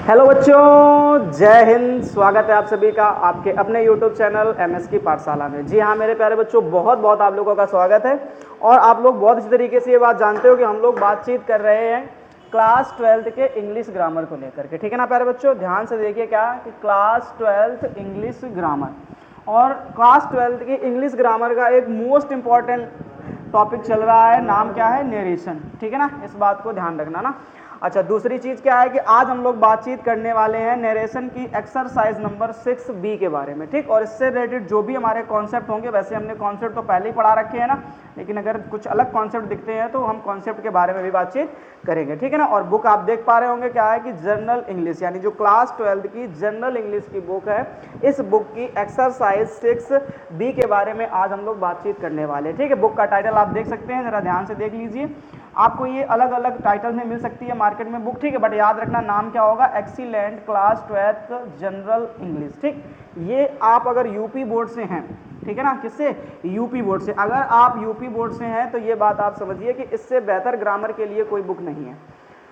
Hello बच्चों, जय हिंद। स्वागत है आप सभी का आपके अपने YouTube चैनल MS की पाठशाला में। जी हाँ मेरे प्यारे बच्चों, बहुत बहुत आप लोगों का स्वागत है। और आप लोग बहुत अच्छी तरीके से ये बात जानते हो कि हम लोग बातचीत कर रहे हैं क्लास 12th के इंग्लिश ग्रामर को लेकर के। ठीक है ना प्यारे बच्चों, ध्यान से देखिए क्या कि क्लास 12th इंग्लिश ग्रामर और क्लास 12th की इंग्लिश ग्रामर का एक मोस्ट इंपॉर्टेंट टॉपिक चल रहा है। नाम क्या है? नरेशन। ठीक है ना, इस बात को ध्यान रखना ना। अच्छा, दूसरी चीज क्या है कि आज हम लोग बातचीत करने वाले हैं नरेशन की एक्सरसाइज नंबर 6B के बारे में। ठीक, और इससे रिलेटेड जो भी हमारे कॉन्सेप्ट होंगे, वैसे हमने कॉन्सेप्ट तो पहले ही पढ़ा रखे हैं ना, लेकिन अगर कुछ अलग कॉन्सेप्ट दिखते हैं तो हम कॉन्सेप्ट के बारे में भी बातचीत करेंगे। ठीक है ना। और बुक आप देख पा रहे होंगे क्या है कि जनरल इंग्लिश, यानी जो क्लास 12th की जनरल इंग्लिश की बुक है, इस बुक की एक्सरसाइज 6B के बारे में आज हम लोग बातचीत करने वाले हैं। ठीक है, बुक का टाइटल आप देख सकते हैं, जरा ध्यान से देख लीजिए। आपको ये अलग अलग टाइटल में मिल सकती है मार्केट में बुक। ठीक है, बट याद रखना नाम क्या होगा? Excellent class 12th general English. ठीक, ये आप अगर यूपी बोर्ड से हैं, ठीक है ना, किससे? यूपी बोर्ड से। अगर आप यूपी बोर्ड से हैं तो ये बात आप समझिए कि इससे बेहतर ग्रामर के लिए कोई बुक नहीं है।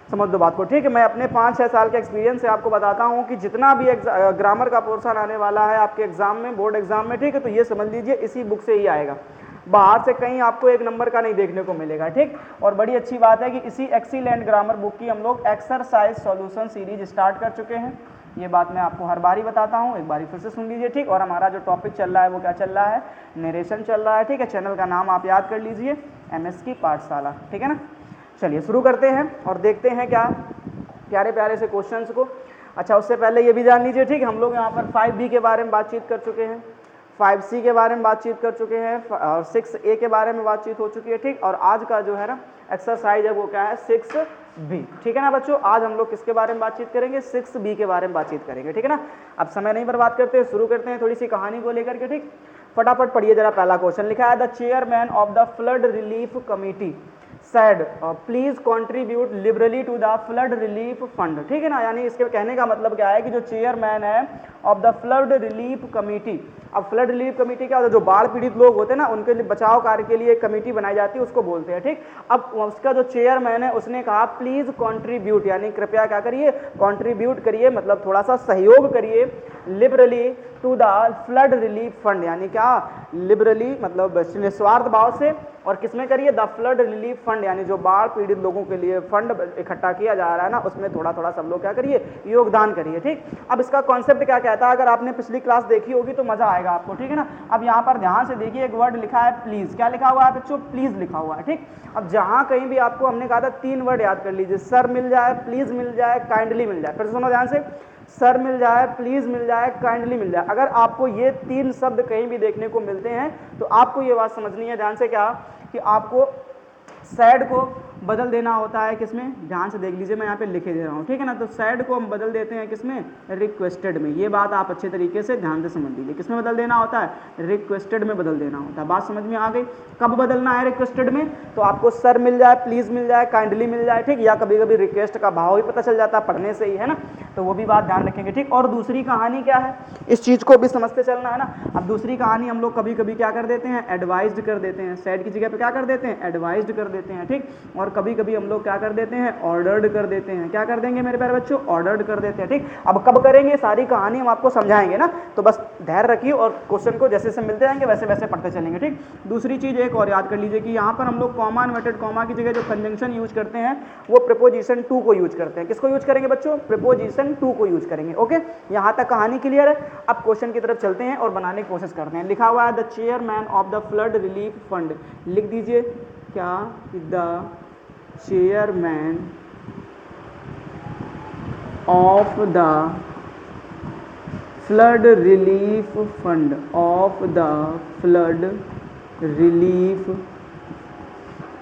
समझ दो बात को। ठीक है, मैं अपने 5-6 साल के एक्सपीरियंस से आपको बताता हूँ कि जितना भी ग्रामर का पोर्शन आने वाला है आपके एग्जाम में, बोर्ड एग्जाम में, ठीक है, तो ये समझ लीजिए इसी बुक से ही आएगा। बाहर से कहीं आपको एक नंबर का नहीं देखने को मिलेगा। ठीक, और बड़ी अच्छी बात है कि इसी एक्सीलेंट ग्रामर बुक की हम लोग एक्सरसाइज सॉल्यूशन सीरीज स्टार्ट कर चुके हैं। ये बात मैं आपको हर बारी बताता हूँ, एक बारी फिर से सुन लीजिए। ठीक, और हमारा जो टॉपिक चल रहा है वो क्या चल रहा है? नरेशन चल रहा है। ठीक है, चैनल का नाम आप याद कर लीजिए, MS की पाठशाला। ठीक है ना। चलिए शुरू करते हैं और देखते हैं क्या प्यारे प्यारे से क्वेश्चंस को। अच्छा, उससे पहले ये भी जान लीजिए, ठीक, हम लोग यहाँ पर 5B के बारे में बातचीत कर चुके हैं, 5C के बारे में बातचीत कर चुके हैं और 6A के बारे में बातचीत हो चुकी है। ठीक, और आज का जो है ना एक्सरसाइज है वो क्या है? 6B। ठीक है ना बच्चों, आज हम लोग किसके बारे में बातचीत करेंगे? 6B के बारे में बातचीत करेंगे। ठीक है ना। अब समय नहीं बर्बाद करते हैं, शुरू करते हैं थोड़ी सी कहानी को लेकर के। ठीक, फटाफट पढ़िए जरा। पहला क्वेश्चन लिखा है, the chairman of the flood relief committee said please contribute liberally to the flood relief fund. ठीक है ना, यानी इसके कहने का मतलब क्या है कि जो चेयरमैन है of the flood relief committee. अब फ्लड रिलीफ कमेटी क्या होता है? जो बाढ़ पीड़ित लोग होते हैं ना, उनके लिए बचाव कार्य के लिए एक कमेटी बनाई जाती है, उसको बोलते हैं। ठीक, अब उसका जो चेयरमैन है उसने कहा प्लीज कॉन्ट्रीब्यूट, यानी कृपया क्या करिए? कॉन्ट्रीब्यूट करिए, मतलब थोड़ा सा सहयोग करिए, liberally to the flood relief fund, यानी क्या? लिबरली मतलब निस्वार्थ भाव से, और किसमें करिए? द फ्लड रिलीफ फंड, यानी जो बाढ़ पीड़ित लोगों के लिए फंड इकट्ठा किया जा रहा है ना, उसमें थोड़ा थोड़ा सब लोग क्या करिए? योगदान करिए। ठीक, अब इसका कॉन्सेप्ट क्या कहता है? अगर आपने पिछली क्लास देखी होगी तो मजा आएगा आपको। ठीक है ना। अब यहाँ पर ध्यान से देखिए, एक वर्ड लिखा है प्लीज। क्या लिखा हुआ है बच्चों? प्लीज लिखा हुआ है। ठीक, अब जहां कहीं भी आपको हमने कहा था 3 वर्ड याद कर लीजिए, सर मिल जाए, प्लीज मिल जाए, काइंडली मिल जाए। फिर सुनो ध्यान से, सर मिल जाए, प्लीज मिल जाए, काइंडली मिल जाए। अगर आपको ये 3 शब्द कहीं भी देखने को मिलते हैं तो आपको ये बात समझनी है ध्यान से, क्या कि आपको सैड को बदल देना होता है किसमें? ध्यान से देख लीजिए, मैं यहाँ पे लिखे दे रहा हूँ। ठीक है ना, तो सैड को हम बदल देते हैं किसमें? रिक्वेस्टेड में। ये बात आप अच्छे तरीके से ध्यान से समझ लीजिए, किसमें बदल देना होता है? रिक्वेस्टेड में बदल देना होता है। बात समझ में आ गई? कब बदलना है रिक्वेस्टेड में? तो आपको सर मिल जाए, प्लीज मिल जाए, काइंडली मिल जाए, ठीक, या कभी कभी रिक्वेस्ट का भाव ही पता चल जाता है पढ़ने से ही, है ना, तो वो भी बात ध्यान रखेंगे। ठीक, और दूसरी कहानी क्या है? इस चीज को भी समझते चलना है ना। अब दूसरी कहानी हम लोग कभी कभी क्या कर देते हैं? एडवाइज्ड कर देते हैं। सैड की जगह पे क्या कर देते हैं? एडवाइज्ड कर देते हैं। ठीक, और कभी कभी हम लोग क्या कर देते हैं? ऑर्डर्ड कर देते हैं। क्या कर देंगे मेरे प्यारे बच्चों? ऑर्डर्ड कर देते हैं। ठीक, अब कब करेंगे? सारी कहानी हम आपको समझाएंगे ना, तो बस धैर्य रखिए और क्वेश्चन को जैसे जैसे मिलते जाएंगे वैसे वैसे पढ़ते चलेंगे। ठीक, दूसरी चीज एक और याद कर लीजिए कि यहाँ पर हम लोग कॉमा इन्वर्टेड कॉमा की जगह जो कंजंक्शन यूज करते हैं वो प्रीपोजिशन टू को यूज करते हैं। किसको यूज करेंगे बच्चों? प्रीपोजिशन टू को यूज करेंगे। ओके, यहाँ तक कहानी क्लियर है। अब क्वेश्चन की तरफ चलते हैं और बनाने की कोशिश करते हैं। लिखा हुआ है the chairman of the flood relief fund. लिख दीजिए क्या? The chairman of the flood relief fund, of the flood relief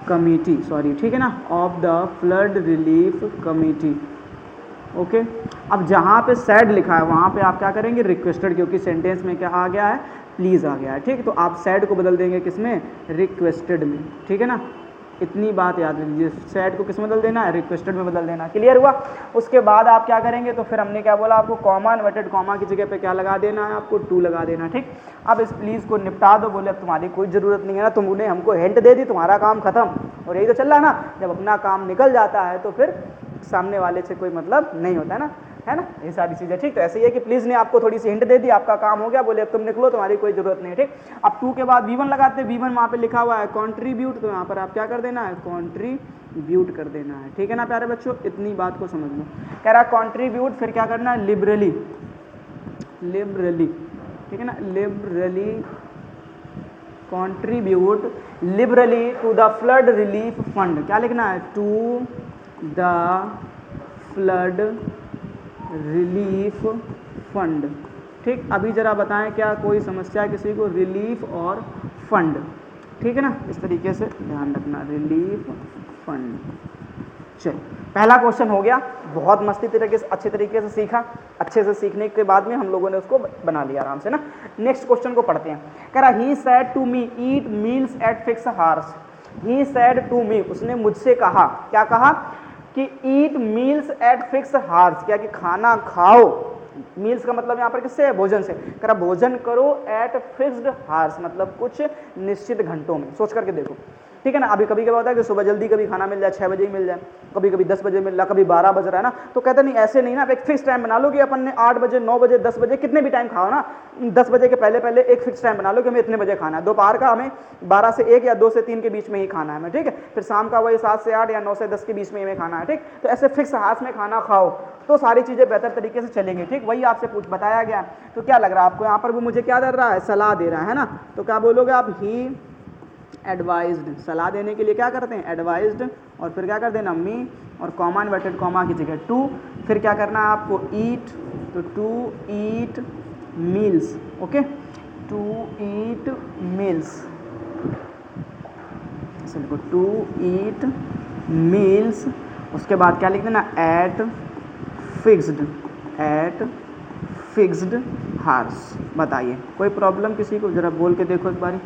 committee, sorry, ठीक है ना, of the flood relief committee. Okay, अब जहाँ पे सैड लिखा है वहाँ पे आप क्या करेंगे? रिक्वेस्टेड, क्योंकि सेंटेंस में क्या आ गया है? प्लीज आ गया है। ठीक, तो आप सैड को बदल देंगे किसमें? रिक्वेस्टेड में। ठीक है ना, इतनी बात याद रखिए, सैड को किस में बदल देना है? रिक्वेस्टेड में बदल देना। क्लियर हुआ? उसके बाद आप क्या करेंगे? तो फिर हमने क्या बोला आपको? कॉमा इन्वर्टेड कॉमा की जगह पे क्या लगा देना है? आपको टू लगा देना। ठीक, अब इस प्लीज को निपटा दो। बोले अब तुम्हारी कोई ज़रूरत नहीं है ना, तुमने हमको हिंट दे दी, तुम्हारा काम खत्म। और यही तो चल रहा है ना, जब अपना काम निकल जाता है तो फिर सामने वाले से कोई मतलब नहीं होता है ना। है ना, ये सारी चीज़ें। ठीक, तो ऐसे ही है कि प्लीज़ ने आपको थोड़ी सी हिंट दे दी, आपका काम हो गया, बोले अब तुम निकलो, तुम्हारी कोई ज़रूरत नहीं है। ठीक, अब 2 के बाद V1 लगाते हैं, V1 वहाँ पे लिखा हुआ है कॉन्ट्रीब्यूट, तो यहाँ पर आप क्या कर देना है, कॉन्ट्रीब्यूट कर देना है। ठीक है ना प्यारे बच्चों, इतनी बात को समझ लो। कह रहा है कॉन्ट्रीब्यूट, फिर क्या करना है, लिबरली, ठीक है ना, liberally contribute liberally to the flood relief fund. क्या लिखना है, to the flood relief fund. ठीक, अभी जरा बताएं क्या कोई समस्या है किसी को, रिलीफ और फंड, ठीक है ना, इस तरीके से ध्यान रखना, रिलीफ फंड। चल, पहला क्वेश्चन हो गया, बहुत मस्ती तरीके से अच्छे तरीके से सीखा, अच्छे से सीखने के बाद में हम लोगों ने उसको बना लिया आराम से ना। नेक्स्ट क्वेश्चन को पढ़ते हैं। कह रहा he said to me eat meals at fix hours. He said to me, उसने मुझसे कहा, क्या कहा कि eat meals at fix hours, क्या कि खाना खाओ, मील्स का मतलब यहाँ पर किससे है, भोजन से। कह रहा भोजन करो एट फिक्स्ड हार्स, मतलब कुछ निश्चित घंटों में। सोच करके देखो, ठीक है ना। अभी कभी क्या होता है कि सुबह जल्दी कभी खाना मिल जाए, 6 बजे ही मिल जाए, कभी कभी 10 बजे मिल रहा, कभी 12 बज रहा है ना, तो कहते नहीं ऐसे नहीं ना, आप एक फिक्स टाइम बना लो कि अपन ने 8 बजे 9 बजे 10 बजे कितने भी टाइम खाओ ना, 10 बजे के पहले पहले एक फिक्स टाइम बना लो कि हमें इतने बजे खाना है। दोपहर का हमें 12 से 1 या 2 से 3 के बीच में ही खाना है हमें, ठीक है। फिर शाम का वही 7 से 8 या 9 से 10 के बीच में हमें खाना है, ठीक। तो ऐसे फिक्स हाथ में खाना खाओ तो सारी चीज़ें बेहतर तरीके से चलेंगी, ठीक। वही आपसे बताया गया। तो क्या लग रहा है आपको, यहाँ पर वो मुझे क्या दे रहा है, सलाह दे रहा है ना। तो क्या बोलोगे आप, ही एडवाइज्ड, सलाह देने के लिए क्या करते हैं, एडवाइज्ड, और फिर क्या कर देना, मी, और कॉमा इन्वर्टेड कॉमा की जगह टू, फिर क्या करना है आपको, ईट, तो to eat meals, okay, to eat meals, simple, to eat meals. उसके बाद क्या लिख देना, एट फिक्स्ड हार्स। बताइए कोई प्रॉब्लम किसी को, जरा बोल के देखो एक बारी।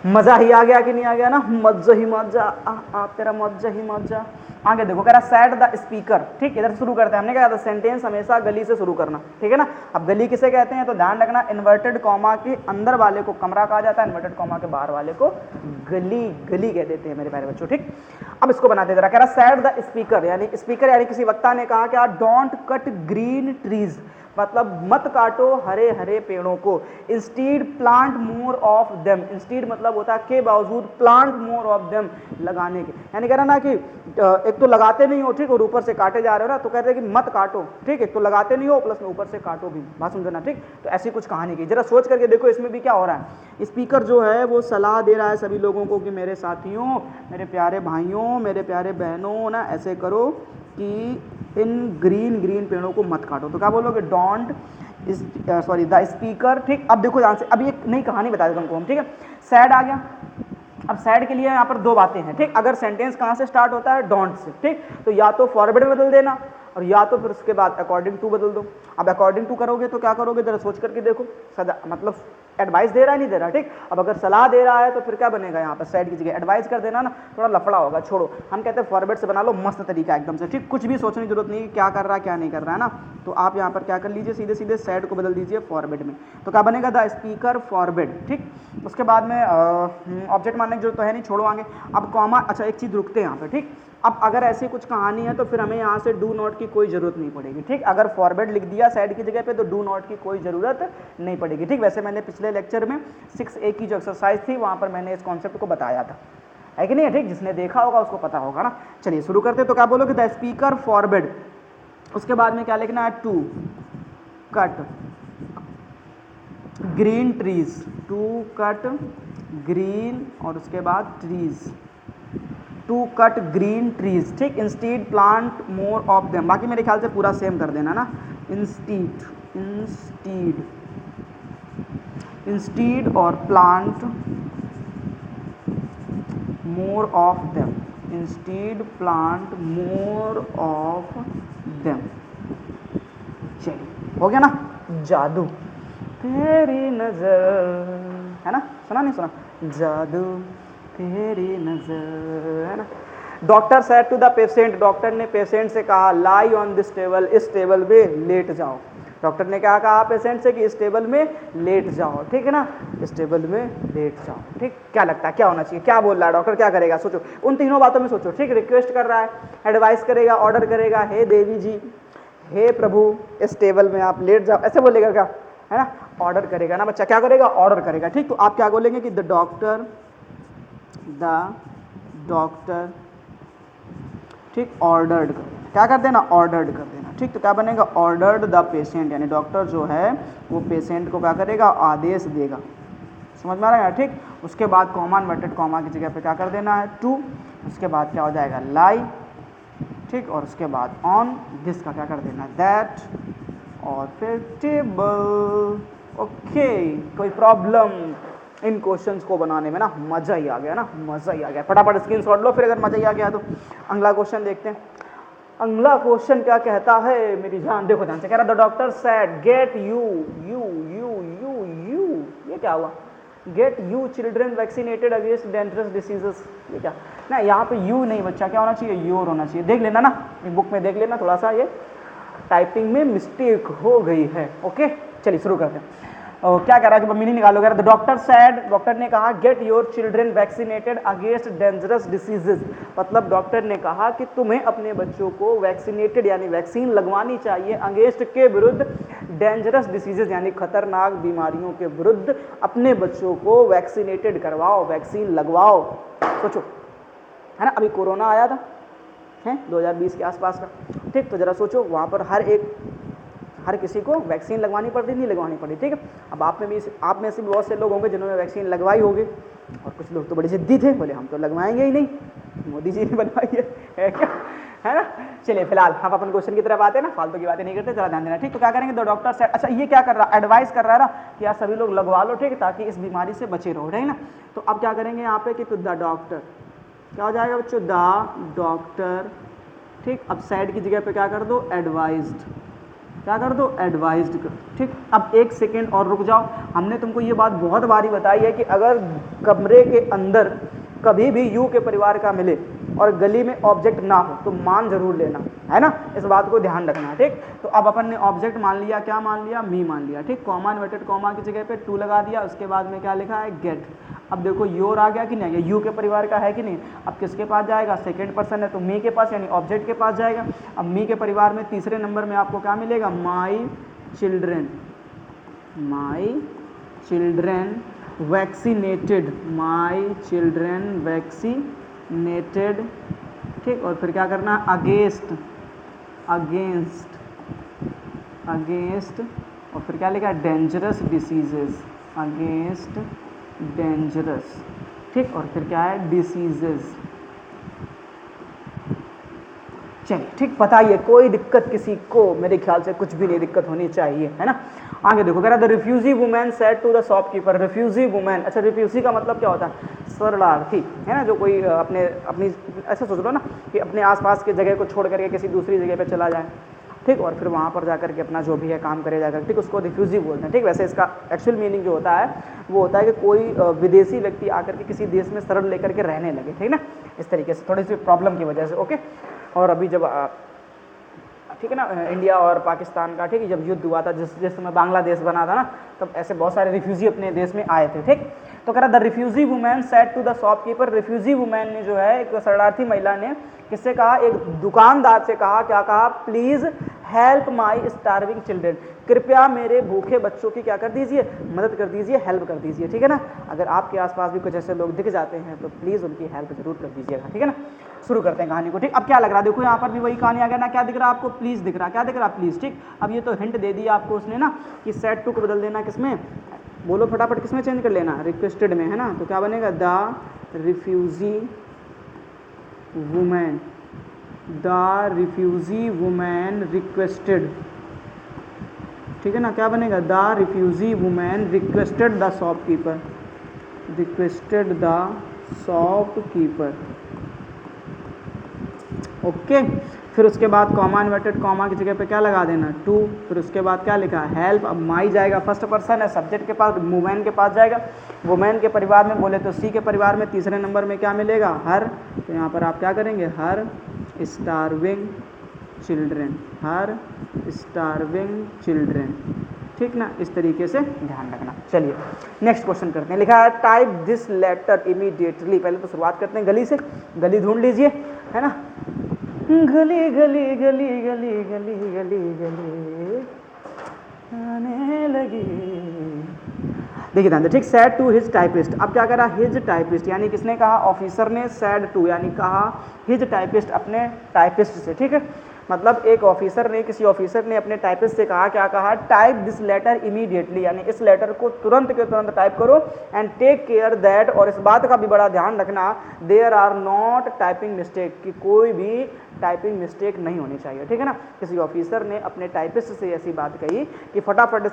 मज़ा ही आ गया कि नहीं आ गया ना, मज़ा ही मज़ा, आप तेरा मज़ा ही मज़ा। आगे देखो, कह रहा सेट द स्पीकर, ठीक। इधर से शुरू करते हैं, हमने कहा था सेंटेंस हमेशा गली से शुरू करना, ठीक है ना। अब गली किसे कहते हैं, तो ध्यान रखना, इन्वर्टेड कॉमा के अंदर वाले को कमरा कहा जाता है, इन्वर्टेड कॉमा के बाहर वाले को गली कह देते हैं मेरे प्यारे बच्चों, ठीक। अब इसको बनाते जरा, कह रहा सेट द स्पीकर, यानी स्पीकर यानी किसी वक्ता ने कहा क्या, डोंट कट ग्रीन ट्रीज, मतलब मत काटो हरे हरे पेड़ों को, instead plant more of them, instead मतलब होता है के बावजूद, प्लांट मोर ऑफ देम लगाने के, यानी कह रहा ना कि एक तो लगाते नहीं हो, ठीक, और ऊपर से काटे जा रहे हो ना, तो कहते हैं कि मत काटो, ठीक, एक तो लगाते नहीं हो प्लस में ऊपर से काटो भी, बात समझना, ठीक। तो ऐसी कुछ कहानी की, जरा सोच करके देखो इसमें भी क्या हो रहा है। स्पीकर जो है वो सलाह दे रहा है सभी लोगों को कि मेरे साथियों, मेरे प्यारे भाइयों, मेरे प्यारे बहनों ना, ऐसे करो कि इन ग्रीन पेड़ों को मत काटो। तो क्या बोलोगे, डोंट द स्पीकर, ठीक। अब देखो ध्यान से, अभी एक नई कहानी बता देता हूँ तुमको हम, ठीक है। सैड आ गया, अब सैड के लिए यहाँ पर 2 बातें हैं, ठीक। अगर सेंटेंस कहाँ से स्टार्ट होता है, डोंट से, ठीक, तो या तो फॉरवर्ड में बदल देना, और या तो फिर उसके बाद अकॉर्डिंग टू बदल दो। अब अकॉर्डिंग टू करोगे तो क्या करोगे, जरा सोच करके देखो, सदा मतलब एडवाइस दे रहा है नहीं दे रहा, ठीक। अब अगर सलाह दे रहा है तो फिर क्या बनेगा, यहाँ पर साइड की जगह एडवाइस कर देना ना, थोड़ा लफड़ा होगा, छोड़ो, हम कहते हैं फॉरवर्ड से बना लो, मस्त तरीका एकदम से, ठीक। कुछ भी सोचने की जरूरत नहीं, क्या कर रहा है क्या नहीं कर रहा है ना। तो आप यहाँ पर क्या कर लीजिए, सीधे सीधे साइड को बदल दीजिए फॉरवर्ड में, तो क्या बनेगा, द स्पीकर फॉरवर्ड, ठीक। उसके बाद में ऑब्जेक्ट मानने की जरूरत तो है नहीं, छोड़ो आगे। अब कॉमा, अच्छा एक चीज़ रुकते हैं यहाँ पर, ठीक। अब अगर ऐसी कुछ कहानी है तो फिर हमें यहाँ से डू नॉट की कोई ज़रूरत नहीं पड़ेगी, ठीक। अगर फॉरवर्ड लिख दिया साइड की जगह पे तो डू नॉट की कोई ज़रूरत नहीं पड़ेगी, ठीक। वैसे मैंने पिछले लेक्चर में 6A की जो एक्सरसाइज थी वहाँ पर मैंने इस कॉन्सेप्ट को बताया था, है कि नहीं, ठीक। जिसने देखा होगा उसको पता होगा ना। चलिए शुरू करते। तो क्या बोलोगे, द स्पीकर फॉरवर्ड, उसके बाद में क्या लिखना है, to cut green trees, to cut green, और उसके बाद trees, to cut green trees, ठीक। Instead plant more of them, बाकी मेरे ख्याल से पूरा सेम कर देना ना, इंस्टीड और plant more of them, instead plant more of them. चलिए हो गया ना। जादू तेरी नजर, है ना, सुना नहीं सुना, जादू तेरी नजर, है ना। Doctor said to the patient, doctor ने पेशेंट से कहा, लाई ऑन दिस टेबल, इस टेबल में लेट जाओ। डॉक्टर ने क्या कहा पेशेंट से कि इस टेबल में लेट जाओ, ठीक है ना, इस टेबल में लेट जाओ, ठीक। क्या लगता है क्या होना चाहिए, क्या बोल रहा है डॉक्टर, क्या करेगा, सोचो उन तीनों बातों में सोचो, ठीक। रिक्वेस्ट कर रहा है, एडवाइस करेगा, ऑर्डर करेगा, हे देवी जी, हे प्रभु इस टेबल में आप लेट जाओ, ऐसे बोलेगा क्या, है ना, ऑर्डर करेगा ना बच्चा, क्या करेगा, ऑर्डर करेगा, ठीक। तो आप क्या बोलेंगे कि द डॉक्टर, ठीक, ऑर्डर्ड कर देना, क्या कर देना, ऑर्डर्ड कर देना, ठीक। तो क्या बनेगा, ऑर्डर्ड द पेशेंट, यानी डॉक्टर जो है वो पेशेंट को क्या करेगा, आदेश देगा, समझ में आ रहा है, ठीक। उसके बाद कॉमा इन्वर्टेड कॉमा की जगह पे क्या कर देना है, टू, उसके बाद क्या हो जाएगा, लाई, ठीक, और उसके बाद ऑन, दिस का क्या कर देना है, दैट, और फिर टेबल। ओके, कोई प्रॉब्लम इन क्वेश्चंस को बनाने में ना, मजा ही आ गया ना, मजा ही आ गया। फटाफट स्क्रीनशॉट लो फिर अगर मजा ही आ गया तो। अगला क्वेश्चन देखते हैं। अगला क्वेश्चन क्या कहता है मेरी जान, देखो ध्यान से, कह रहा the doctor said get you, ये क्या हुआ, get you children vaccinated against dangerous diseases, ये क्या ना, यहाँ पे यू नहीं बच्चा, क्या होना चाहिए, योर होना चाहिए। देख लेना ना, बुक में देख लेना, थोड़ा सा ये टाइपिंग में मिस्टेक हो गई है। ओके, चलिए शुरू करते हैं। क्या कह रहा है कि मीनिंग निकालो, द डॉक्टर सेड, डॉक्टर ने कहा get your children vaccinated against dangerous diseases, मतलब डॉक्टर ने कहा कि तुम्हें अपने बच्चों को वैक्सीनेटेड यानी वैक्सीन लगवानी चाहिए, अगेंस्ट के विरुद्ध, डेंजरस डिसीजेज यानी खतरनाक बीमारियों के विरुद्ध अपने बच्चों को वैक्सीनेटेड करवाओ, वैक्सीन लगवाओ। सोचो, है ना, अभी कोरोना आया था, है 2020 के आसपास का, ठीक। तो जरा सोचो, वहाँ पर हर किसी को वैक्सीन लगवानी पड़ती, नहीं लगवानी पड़ी, ठीक है। अब आप में से बहुत से लोग होंगे जिन्होंने वैक्सीन लगवाई होगी, और कुछ लोग तो बड़े जिद्दी थे, बोले हम तो लगवाएंगे ही नहीं, मोदी जी ने बनवाई है क्या, है ना। चलिए फिलहाल हम अपन क्वेश्चन की तरफ आते हैं ना, फालतू की बातें नहीं करते, जरा ध्यान देना, ठीक। तो क्या करेंगे, द डॉक्टर सेड, अच्छा ये क्या कर रहा है, एडवाइस कर रहा है ना कि यार सभी लोग लगवा लो, ठीक है, ताकि इस बीमारी से बचे रहो, ठीक है ना। तो अब क्या करेंगे यहाँ पे कि तो द डॉक्टर, क्या हो जाएगा बच्चों, द डॉक्टर, ठीक। अब साइड की जगह पे क्या कर दो, एडवाइज्ड, क्या कर दो, एडवाइज्ड कर, ठीक। अब एक सेकेंड और रुक जाओ, हमने तुमको ये बात बहुत बारी बताई है कि अगर कमरे के अंदर कभी भी यू के परिवार का मिले और गली में ऑब्जेक्ट ना हो तो मान जरूर लेना, है ना, इस बात को ध्यान रखना, ठीक। तो अब अपन ने ऑब्जेक्ट मान लिया, क्या मान लिया, मी मान लिया, ठीक। कॉमा इन्वर्टेड कॉमा की जगह पे टू लगा दिया, उसके बाद में क्या लिखा है, गेट। अब देखो योर आ गया कि नहीं, यू के परिवार का है कि नहीं। अब किसके पास जाएगा, सेकंड पर्सन है तो मी के पास, यानी ऑब्जेक्ट के पास जाएगा। अब मी के परिवार में तीसरे नंबर में आपको क्या मिलेगा, my children, vaccinated, my children vaccinated, ठीक। और फिर क्या करना, अगेंस्ट, और फिर क्या लिखा, डेंजरस डिसीजेज, अगेंस्ट डेंजरस, ठीक। और फिर क्या है, डिसीजेज। चलिए ठीक, बताइए कोई दिक्कत किसी को, मेरे ख्याल से कुछ भी नहीं दिक्कत होनी चाहिए, है ना। आगे देखो, कह रहा the refugee women said to the shopkeeper, refugee women, अच्छा रिफ्यूजी का मतलब क्या होता है, शरणार्थी, है ना, जो कोई अपनी ऐसा सोच लो ना कि अपने आसपास की जगह को छोड़ करके किसी दूसरी जगह पे चला जाए, ठीक, और फिर वहाँ पर जाकर के अपना जो भी है काम करे जाकर, ठीक, उसको रिफ्यूजी बोलते हैं, ठीक। वैसे इसका एक्चुअल मीनिंग जो होता है वो होता है कि कोई विदेशी व्यक्ति आकर के किसी देश में शरण लेकर के रहने लगे, ठीक ना, इस तरीके से थोड़ी सी प्रॉब्लम की वजह से। ओके, और अभी जब ठीक है ना, इंडिया और पाकिस्तान का, ठीक है, जब युद्ध हुआ था, जिस समय बांग्लादेश बना था ना, तब ऐसे बहुत सारे रिफ्यूजी अपने देश में आए थे, ठीक। तो कह रहा the refugee women said to the shopkeeper, refugee women ने जो है, एक शरणार्थी महिला ने किससे कहा, एक दुकानदार से कहा, क्या कहा, please help my starving children, कृपया मेरे भूखे बच्चों की क्या कर दीजिए, मदद कर दीजिए, हेल्प कर दीजिए, ठीक है ना। अगर आपके आसपास भी कुछ ऐसे लोग दिख जाते हैं तो प्लीज़ उनकी हेल्प जरूर कर दीजिएगा, ठीक है ना। शुरू करते हैं कहानी को, ठीक। अब क्या लग रहा है, देखो यहाँ पर भी वही कहानी आ गया ना, क्या दिख रहा है आपको, प्लीज़ दिख रहा है, क्या दिख रहा है, प्लीज़, ठीक। अब ये तो हिंट दे दिया आपको उसने ना कि सेड टू को बदल देना किसमें, बोलो फटाफट, किसमें चेंज कर लेना, रिक्वेस्टेड में, है ना। तो क्या बनेगा, द रिफ्यूजी वुमेन रिक्वेस्टेड, ठीक है ना, क्या बनेगा, the refugee women requested the shopkeeper, okay. फिर उसके बाद कॉमा इन्वर्टेड कॉमा की जगह पे क्या लगा देना, टू, फिर उसके बाद क्या लिखा, हेल्प। अब माई जाएगा, फर्स्ट पर्सन है, सब्जेक्ट के पास, वुमेन के पास जाएगा, वुमेन के परिवार में बोले तो सी के परिवार में तीसरे नंबर में क्या मिलेगा, हर। तो यहाँ पर आप क्या करेंगे, हर स्टार्विंग चिल्ड्रेन, ठीक ना, इस तरीके से ध्यान रखना। चलिए नेक्स्ट क्वेश्चन करते हैं। लिखा है टाइप दिस लेटर इमीडिएटली, पहले तो शुरुआत करते हैं गली से, गली ढूंढ लीजिए, है ना, गली गली गली गली गली गली गली आने लगी। देखिए ध्यान से, ठीक, सैड टू हिज टाइपिस्ट। अब क्या करा, हिज टाइपिस्ट यानी किसने कहा, ऑफिसर ने सैड टू यानी कहा हिज टाइपिस्ट, अपने टाइपिस्ट से, ठीक है। मतलब एक ऑफिसर ने, किसी ऑफिसर ने अपने टाइपिस्ट से कहा, क्या कहा, टाइप दिस लेटर इमीडिएटली, यानी इस लेटर को तुरंत के तुरंत टाइप करो, एंड टेक केयर दैट, और इस बात का भी बड़ा ध्यान रखना, there are not typing mistake, कि कोई भी टाइपिंग मिस्टेक नहीं होनी चाहिए, ठीक है ना। किसी ऑफिसर ने अपने टाइपिस्ट से ऐसी बात कही कि फटाफट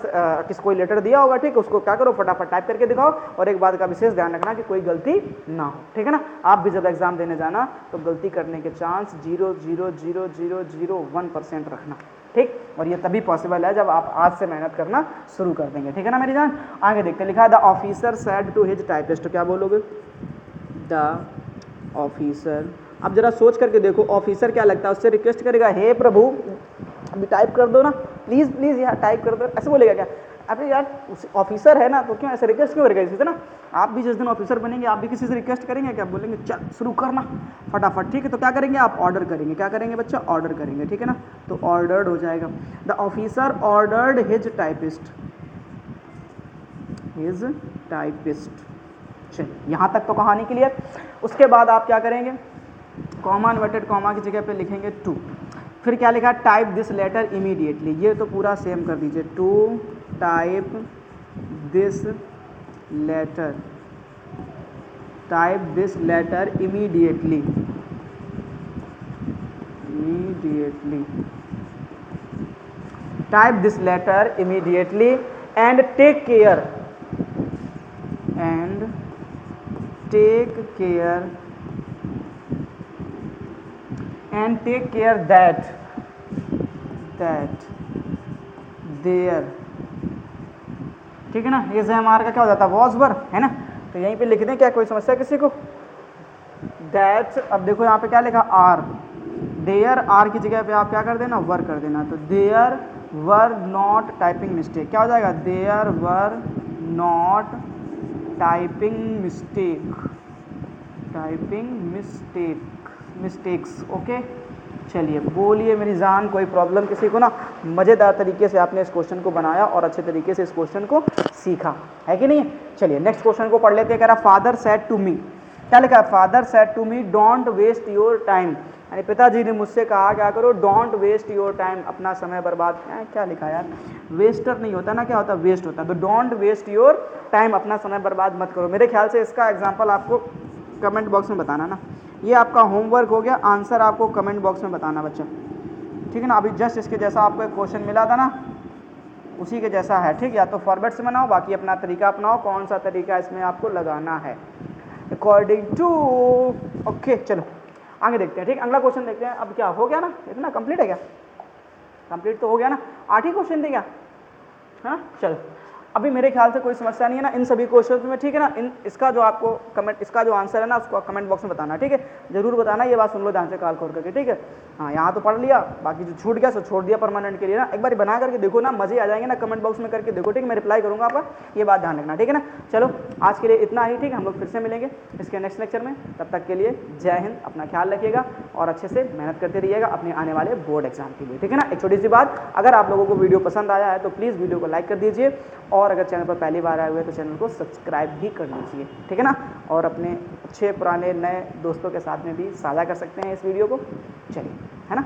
कोई लेटर दिया होगा, ठीक, उसको क्या करो, फटाफट टाइप करके दिखाओ, और एक बात का विशेष ध्यान रखना कि कोई गलती ना हो, ठीक है ना। आप भी जब एग्जाम देने जाना तो गलती करने के चांस 0.00001% रखना, ठीक, और ये तभी पॉसिबल है जब आप आज से मेहनत करना शुरू कर देंगे, ठीक है ना मेरी जान। आगे देखते, लिखा है the officer said to his typist, क्या बोलोगे, द ऑफिसर। अब जरा सोच करके देखो, ऑफिसर क्या लगता है, उससे रिक्वेस्ट करेगा, हे प्रभु अभी टाइप कर दो ना, प्लीज प्लीज यार टाइप कर दो, ऐसे बोलेगा क्या। अरे यार ऑफिसर है ना, तो क्यों ऐसे रिक्वेस्ट क्यों करेगा किसी से ना। आप भी जिस दिन ऑफिसर बनेंगे आप भी किसी से रिक्वेस्ट करेंगे क्या, बोलेंगे चल शुरू करना फटाफट, ठीक है। तो क्या करेंगे आप, ऑर्डर करेंगे, क्या करेंगे बच्चा, ऑर्डर करेंगे, ठीक है ना। तो ऑर्डर्ड हो जाएगा, the officer ordered his typist, his typist. चलिए यहाँ तक तो कहानी क्लियर। उसके बाद आप क्या करेंगे, कॉमा इन्वर्टेड कॉमा की जगह पे लिखेंगे टू, फिर क्या लिखा, टाइप दिस लेटर इमीडिएटली, ये तो पूरा सेम कर दीजिए, to type this letter, type this letter immediately, immediately, type this letter immediately, and take care, and take care, and take care that there, ठीक है ना। ये ZMR का क्या हो जाता है, वॉज वर, है ना। तो यहीं पे लिख दें, क्या कोई समस्या किसी को, दैट। अब देखो यहाँ पे क्या लिखा, आर, देयर, आर की जगह पे आप क्या कर देना, वर कर देना, तो there were not typing mistake, क्या हो जाएगा, there were not typing mistake, typing mistakes, okay. चलिए बोलिए मेरी जान, कोई प्रॉब्लम किसी को ना। मज़ेदार तरीके से आपने इस क्वेश्चन को बनाया और अच्छे तरीके से इस क्वेश्चन को सीखा, है कि नहीं। चलिए नेक्स्ट क्वेश्चन को पढ़ लेते हैं। कह रहा फादर सेड टू मी, क्या लिखा है, father said to me don't waste your time, यानी पिताजी ने मुझसे कहा क्या करो, डोंट वेस्ट योर टाइम, अपना समय बर्बाद, क्या लिखा यार, वेस्टर नहीं होता ना, क्या होता है, वेस्ट होता है। तो डोंट वेस्ट योर टाइम, अपना समय बर्बाद मत करो। मेरे ख्याल से इसका एग्जाम्पल आपको कमेंट बॉक्स में बताना ना, ये आपका होमवर्क हो गया, आंसर आपको कमेंट बॉक्स में बताना बच्चा, ठीक है ना। अभी जस्ट इसके जैसा आपको एक क्वेश्चन मिला था ना, उसी के जैसा है, ठीक। या तो फॉर्मेट से बनाओ, बाकी अपना तरीका अपनाओ, कौन सा तरीका इसमें आपको लगाना है अकॉर्डिंग टू, ओके। चलो आगे देखते हैं, ठीक। अगला क्वेश्चन देखते हैं। अब क्या हो गया ना, इतना कंप्लीट है क्या, कंप्लीट तो हो गया ना, 8 ही क्वेश्चन थे क्या, हाँ। चलो अभी मेरे ख्याल से कोई समस्या नहीं है ना इन सभी क्वेश्चंस में, ठीक है ना। इसका जो आपको कमेंट, इसका जो आंसर है ना उसको कमेंट बॉक्स में बताना, ठीक है, जरूर बताना। ये बात सुन लो ध्यान से काल खोल करके, ठीक है। हाँ यहाँ तो पढ़ लिया, बाकी जो छूट गया सो छोड़ दिया परमानेंट के लिए ना। एक बार बना करके देखो ना, मजे आ जाएंगे ना, कमेंट बॉक्स में करके देखो, ठीक है। मैं रिप्लाई करूँगा आपका, ये बात ध्यान रखना, ठीक है ना। चलो आज के लिए इतना ही, ठीक है। हम लोग फिर से मिलेंगे इसके नेक्स्ट लेक्चर में, तब तक के लिए जय हिंद, अपना ख्याल रखिएगा और अच्छे से मेहनत करते रहिएगा अपने आने वाले बोर्ड एग्जाम के लिए, ठीक है ना। एक छोटी सी बात, अगर आप लोगों को वीडियो पसंद आया है तो प्लीज़ वीडियो को लाइक कर दीजिए, और अगर चैनल पर पहली बार आए हुए तो चैनल को सब्सक्राइब भी कर लीजिए, ठीक है ना। और अपने अच्छे पुराने नए दोस्तों के साथ में भी साझा कर सकते हैं इस वीडियो को, चलिए, है ना।